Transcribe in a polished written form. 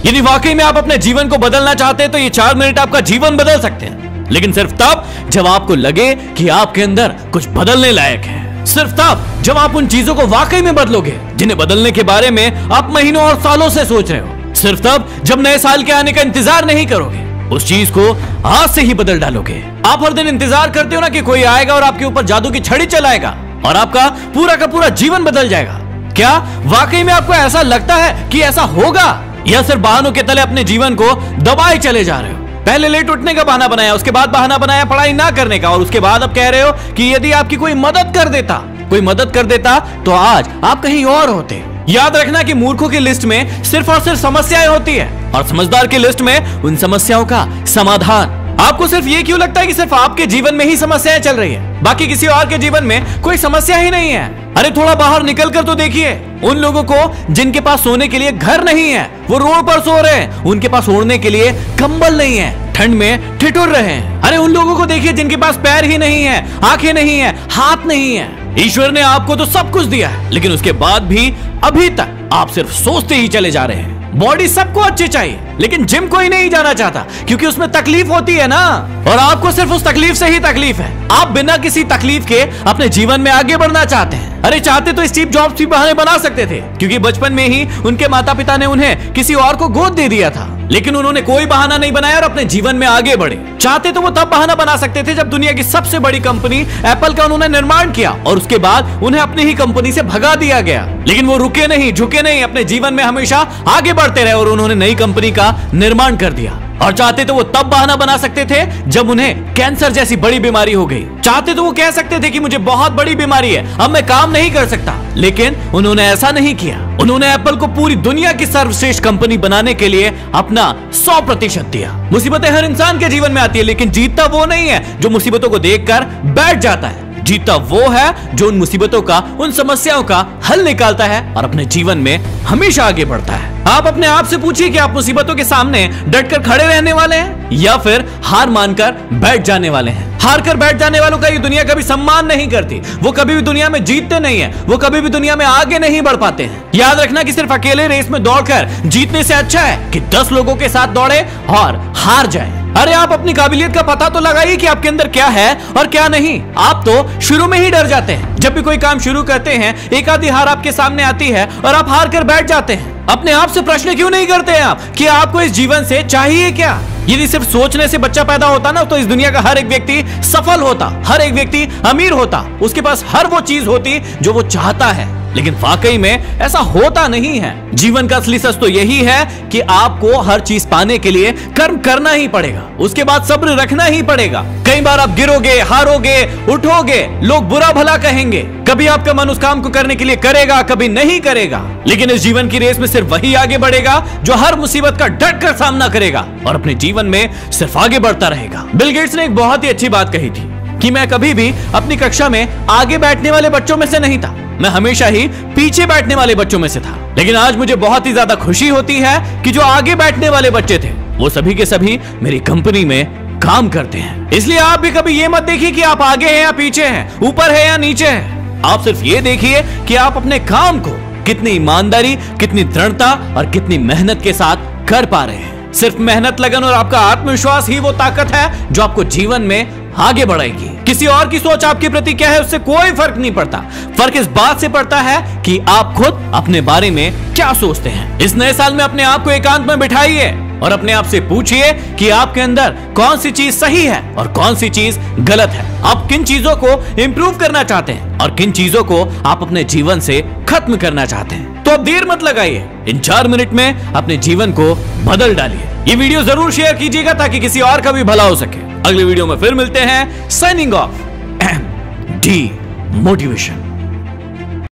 यदि वाकई में आप अपने जीवन को बदलना चाहते हैं तो ये 4 मिनट आपका जीवन बदल सकते हैं, लेकिन सिर्फ तब जब आपको लगे कि आपके अंदर कुछ बदलने लायक है। सिर्फ तब जब आप उन चीजों को वाकई में बदलोगे जिन्हें बदलने के बारे में आप महीनों और सालों से सोच रहे हो। सिर्फ तब जब नए साल के आने का इंतजार नहीं करोगे, उस चीज को आज से ही बदल डालोगे। आप हर दिन इंतजार करते हो ना कि कोई आएगा और आपके ऊपर जादू की छड़ी चलाएगा और आपका पूरा का पूरा जीवन बदल जाएगा। क्या वाकई में आपको ऐसा लगता है कि ऐसा होगा, या सिर्फ बहानों के तले अपने जीवन को दबाए चले जा रहे हो? पहले लेट उठने का बहाना बनाया, उसके बाद बहाना बनाया पढ़ाई ना करने का, और उसके बाद अब कह रहे हो कि यदि आपकी कोई मदद कर देता तो आज आप कहीं और होते। याद रखना कि मूर्खों की लिस्ट में सिर्फ और सिर्फ समस्याएं होती है और समझदार की लिस्ट में उन समस्याओं का समाधान। आपको सिर्फ ये क्यों लगता है कि सिर्फ आपके जीवन में ही समस्याएं चल रही है, बाकी किसी और के जीवन में कोई समस्या ही नहीं है? अरे थोड़ा बाहर निकल कर तो देखिए उन लोगों को जिनके पास सोने के लिए घर नहीं है, वो रोड पर सो रहे हैं, उनके पास ओढ़ने के लिए कंबल नहीं है, ठंड में ठिठुर रहे हैं। अरे उन लोगों को देखिए जिनके पास पैर ही नहीं है, आंखें नहीं है, हाथ नहीं है। ईश्वर ने आपको तो सब कुछ दिया है, लेकिन उसके बाद भी अभी तक आप सिर्फ सोचते ही चले जा रहे हैं। बॉडी सबको अच्छी चाहिए, लेकिन जिम कोई नहीं जाना चाहता क्योंकि उसमें तकलीफ होती है ना, और आपको सिर्फ उस तकलीफ से ही तकलीफ है। आप बिना किसी तकलीफ के अपने जीवन में आगे बढ़ना चाहते हैं। अरे चाहते तो स्टीव जॉब्स भी बहाने बना सकते थे, क्योंकि बचपन में ही उनके माता पिता ने उन्हें किसी और को गोद दे दिया था, लेकिन उन्होंने कोई बहाना नहीं बनाया और अपने जीवन में आगे बढ़े। चाहते तो वो तब बहाना बना सकते थे जब दुनिया की सबसे बड़ी कंपनी एप्पल का उन्होंने निर्माण किया और उसके बाद उन्हें अपनी ही कंपनी से भगा दिया गया, लेकिन वो रुके नहीं, झुके नहीं, अपने जीवन में हमेशा आगे बढ़ते रहे और उन्होंने नई कंपनी का निर्माण कर दिया। और चाहते तो वो तब बहाना बना सकते थे जब उन्हें कैंसर जैसी बड़ी बीमारी हो गई। चाहते तो वो कह सकते थे कि मुझे बहुत बड़ी बीमारी है, अब मैं काम नहीं कर सकता, लेकिन उन्होंने ऐसा नहीं किया। उन्होंने एप्पल को पूरी दुनिया की सर्वश्रेष्ठ कंपनी बनाने के लिए अपना 100% दिया। मुसीबतें हर इंसान के जीवन में आती है, लेकिन जीतता वो नहीं है जो मुसीबतों को देखकर बैठ जाता है। जीता वो है जो उन मुसीबतों का, उन समस्याओं का हल निकालता है और अपने जीवन में हमेशा आगे बढ़ता है। आप अपने आप से पूछिए कि आप मुसीबतों के सामने डटकर खड़े रहने वाले हैं या फिर हार मानकर बैठ जाने वाले हैं। हार कर बैठ जाने वालों का ये दुनिया कभी सम्मान नहीं करती, वो कभी भी दुनिया में जीतते नहीं है, वो कभी भी दुनिया में आगे नहीं बढ़ पाते हैं। याद रखना कि सिर्फ अकेले रेस में दौड़कर जीतने से अच्छा है कि 10 लोगों के साथ दौड़े और हार जाए। अरे आप अपनी काबिलियत का पता तो लगाइए कि आपके अंदर क्या है और क्या नहीं। आप तो शुरू में ही डर जाते हैं। जब भी कोई काम शुरू करते हैं, एक आधी हार आपके सामने आती है और आप हार कर बैठ जाते हैं। अपने आप से प्रश्न क्यों नहीं करते हैं आप कि आपको इस जीवन से चाहिए क्या? यदि सिर्फ सोचने से बच्चा पैदा होता ना, तो इस दुनिया का हर एक व्यक्ति सफल होता, हर एक व्यक्ति अमीर होता, उसके पास हर वो चीज होती जो वो चाहता है। लेकिन वाकई में ऐसा होता नहीं है। जीवन का असली सच तो यही है कि आपको हर चीज पाने के लिए कर्म करना ही पड़ेगा, उसके बाद सब्र रखना ही पड़ेगा। कई बार आप गिरोगे, हारोगे, उठोगे, लोग बुरा भला कहेंगे, कभी आपका मन उस काम को करने के लिए करेगा, कभी नहीं करेगा, लेकिन इस जीवन की रेस में सिर्फ वही आगे बढ़ेगा जो हर मुसीबत का डट कर सामना करेगा और अपने जीवन में सिर्फ आगे बढ़ता रहेगा। बिल गेट्स ने एक बहुत ही अच्छी बात कही थी कि मैं कभी भी अपनी कक्षा में आगे बैठने वाले बच्चों में से नहीं था, मैं हमेशा ही पीछे बैठने वाले बच्चों में से था। लेकिन आज मुझे बहुत ही ज्यादा खुशी होती है कि जो आगे बैठने वाले बच्चे थे वो सभी के सभी मेरी कंपनी में काम करते हैं। इसलिए आप भी कभी ये मत देखिए कि आप आगे हैं या पीछे हैं, ऊपर है या नीचे हैं। आप सिर्फ ये देखिए कि आप अपने काम को कितनी ईमानदारी, कितनी दृढ़ता और कितनी मेहनत के साथ कर पा रहे हैं। सिर्फ मेहनत, लगन और आपका आत्मविश्वास ही वो ताकत है जो आपको जीवन में आगे बढ़ाएगी। किसी और की सोच आपके प्रति क्या है उससे कोई फर्क नहीं पड़ता। फर्क इस बात से पड़ता है कि आप खुद अपने बारे में क्या सोचते हैं। इस नए साल में अपने आप को एकांत में बिठाइए और अपने आप से पूछिए कि आपके अंदर कौन सी चीज सही है और कौन सी चीज गलत है। आप किन चीजों को इंप्रूव करना चाहते हैं और किन चीजों को आप अपने जीवन से खत्म करना चाहते हैं। तो अब देर मत लगाइए, इन 4 मिनट में अपने जीवन को बदल डालिए। ये वीडियो जरूर शेयर कीजिएगा ताकि किसी और का भी भला हो सके। अगले वीडियो में फिर मिलते हैं। Signing off, MD motivation.